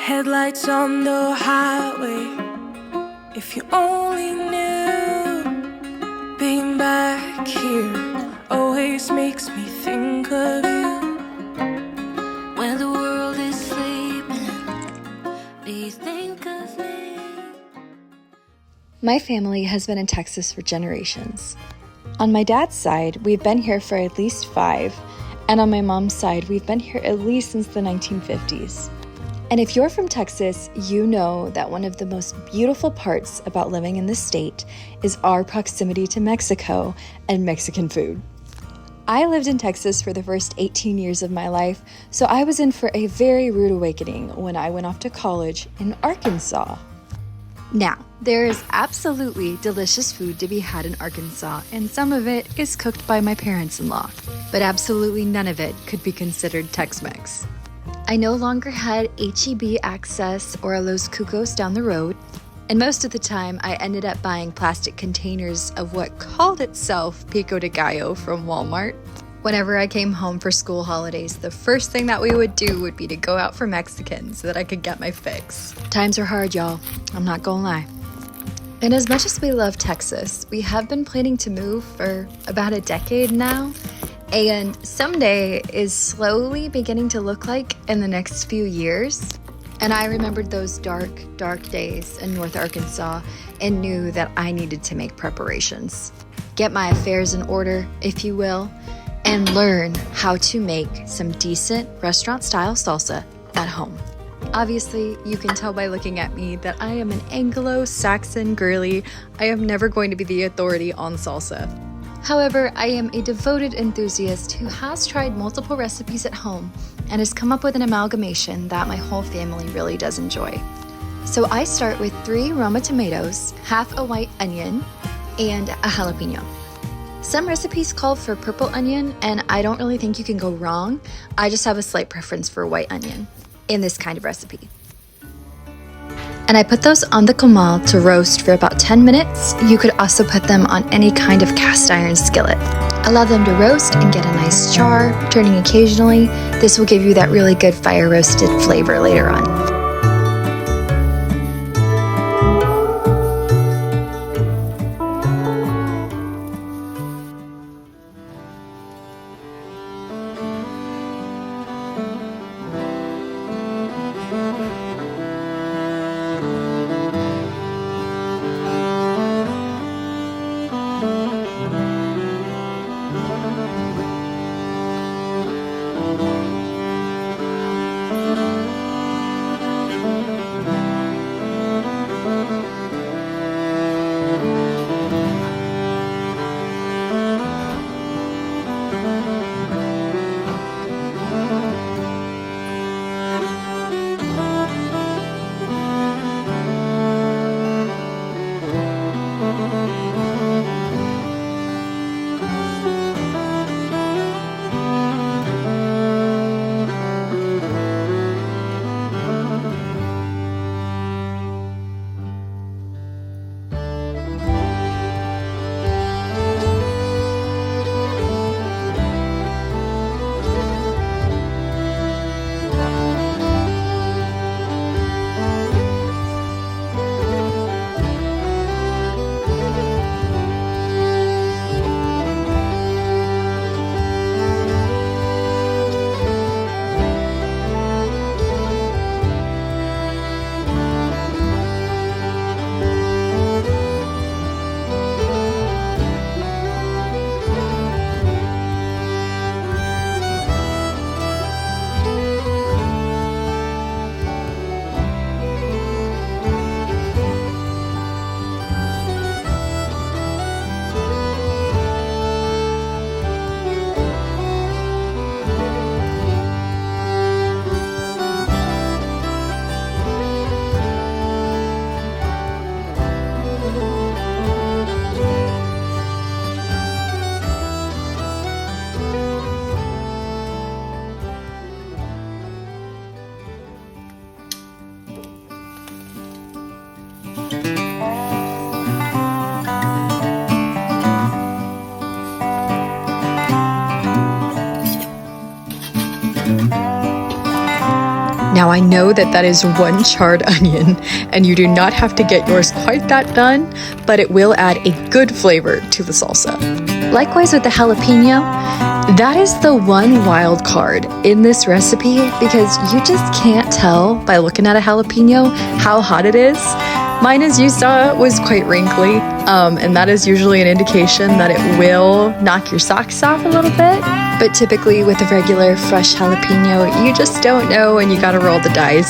Headlights on the highway. If you only knew, being back here always makes me think of you. When the world is sleeping, do you think of me? My family has been in Texas for generations. On my dad's side, we've been here for at least 5, and on my mom's side, we've been here at least since the 1950s. And if you're from Texas, you know that one of the most beautiful parts about living in this state is our proximity to Mexico and Mexican food. I lived in Texas for the first 18 years of my life, so I was in for a very rude awakening when I went off to college in Arkansas. Now, there is absolutely delicious food to be had in Arkansas, and some of it is cooked by my parents-in-law, but absolutely none of it could be considered Tex-Mex. I no longer had H-E-B access or a Los Cucos down the road, and most of the time I ended up buying plastic containers of what called itself pico de gallo from Walmart. Whenever I came home for school holidays, the first thing that we would do would be to go out for Mexican so that I could get my fix. Times are hard, y'all. I'm not gonna lie. And as much as we love Texas, we have been planning to move for about a decade now, and someday is slowly beginning to look like in the next few years. And I remembered those dark, dark days in North Arkansas and knew that I needed to make preparations. Get my affairs in order, if you will, and learn how to make some decent restaurant-style salsa at home. Obviously, you can tell by looking at me that I am an Anglo-Saxon girly. I am never going to be the authority on salsa. However, I am a devoted enthusiast who has tried multiple recipes at home and has come up with an amalgamation that my whole family really does enjoy. So I start with 3 Roma tomatoes, half a white onion, and a jalapeno. Some recipes call for purple onion, and I don't really think you can go wrong. I just have a slight preference for white onion in this kind of recipe. And I put those on the comal to roast for about 10 minutes. You could also put them on any kind of cast iron skillet. Allow them to roast and get a nice char, turning occasionally. This will give you that really good fire roasted flavor later on. I know that that is one charred onion, and you do not have to get yours quite that done, but it will add a good flavor to the salsa. Likewise with the jalapeno, that is the one wild card in this recipe because you just can't tell by looking at a jalapeno how hot it is. Mine, as you saw, was quite wrinkly, and that is usually an indication that it will knock your socks off a little bit. But typically with a regular fresh jalapeno, you just don't know and you gotta roll the dice.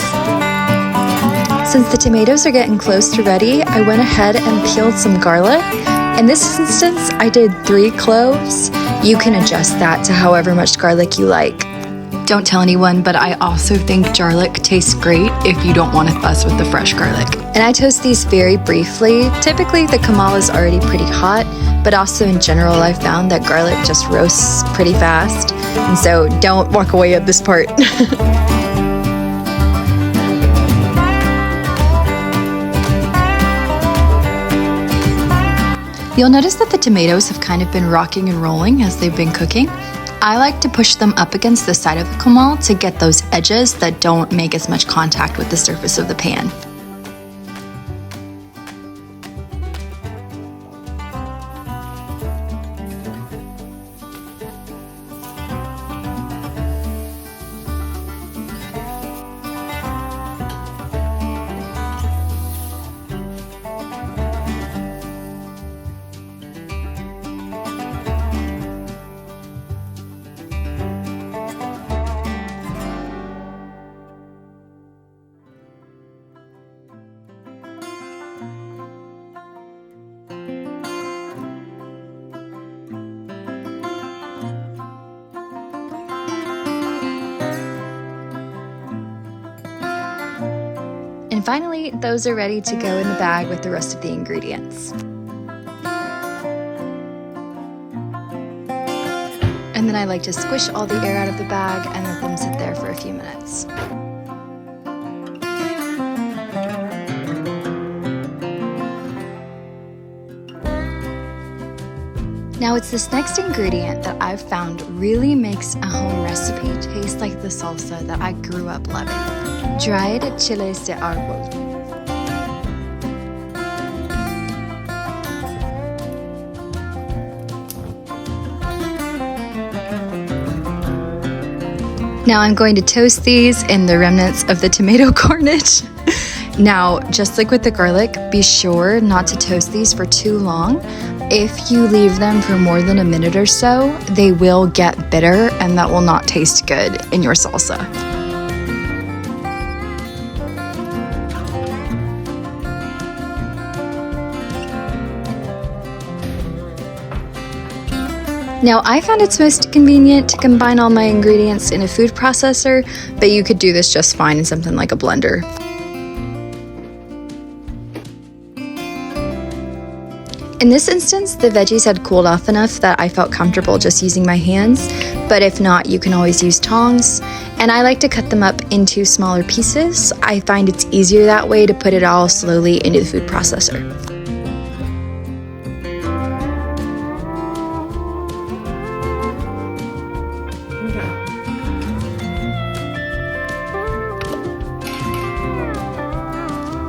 Since the tomatoes are getting close to ready, I went ahead and peeled some garlic. In this instance, I did 3 cloves. You can adjust that to however much garlic you like. Don't tell anyone, but I also think garlic tastes great if you don't want to fuss with the fresh garlic. And I toast these very briefly. Typically the camal is already pretty hot, but also in general I've found that garlic just roasts pretty fast. And so don't walk away at this part. You'll notice that the tomatoes have kind of been rocking and rolling as they've been cooking. I like to push them up against the side of the camal to get those edges that don't make as much contact with the surface of the pan. And finally, those are ready to go in the bag with the rest of the ingredients. And then I like to squish all the air out of the bag and let them sit there for a few minutes. Now it's this next ingredient that I've found really makes a home recipe taste like the salsa that I grew up loving. Dried chiles de árbol. Now I'm going to toast these in the remnants of the tomato garnish. Now, just like with the garlic, be sure not to toast these for too long. If you leave them for more than a minute or so, they will get bitter and that will not taste good in your salsa. Now, I found it's most convenient to combine all my ingredients in a food processor, but you could do this just fine in something like a blender. In this instance, the veggies had cooled off enough that I felt comfortable just using my hands, but if not, you can always use tongs. And I like to cut them up into smaller pieces. I find it's easier that way to put it all slowly into the food processor.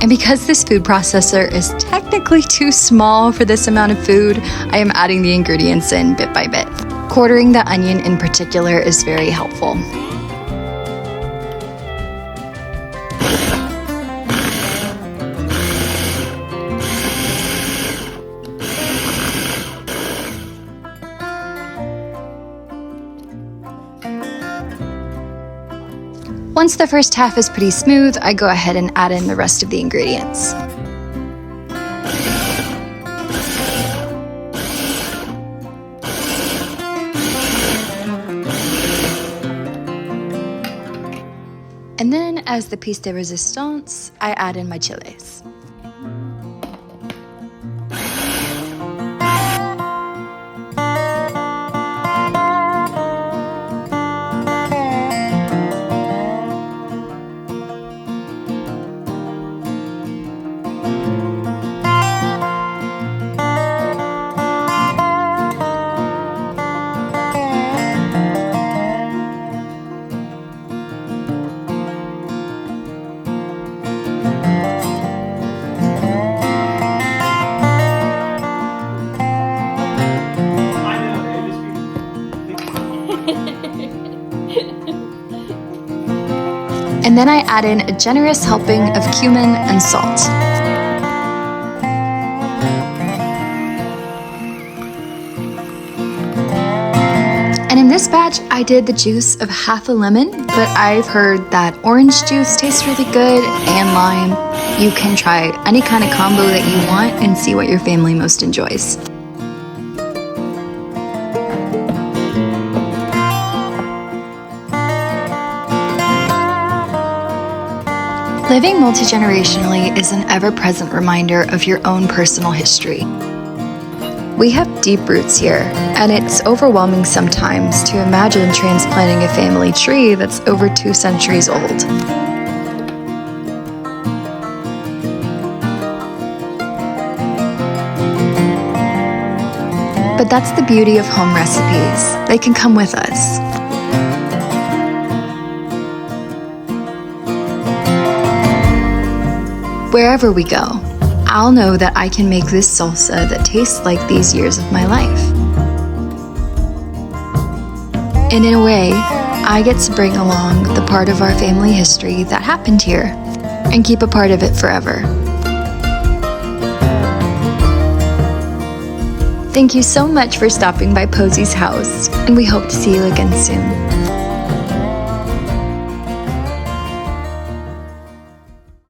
And because this food processor is technically too small for this amount of food, I am adding the ingredients in bit by bit. Quartering the onion in particular is very helpful. Once the first half is pretty smooth, I go ahead and add in the rest of the ingredients. And then, as the piece de resistance, I add in my chiles. And then I add in a generous helping of cumin and salt. And in this batch, I did the juice of half a lemon, but I've heard that orange juice tastes really good and lime. You can try any kind of combo that you want and see what your family most enjoys. Living multi-generationally is an ever-present reminder of your own personal history. We have deep roots here, and it's overwhelming sometimes to imagine transplanting a family tree that's over 2 centuries old. But that's the beauty of home recipes. They can come with us. Wherever we go, I'll know that I can make this salsa that tastes like these years of my life. And in a way, I get to bring along the part of our family history that happened here and keep a part of it forever. Thank you so much for stopping by Posey's house, and we hope to see you again soon.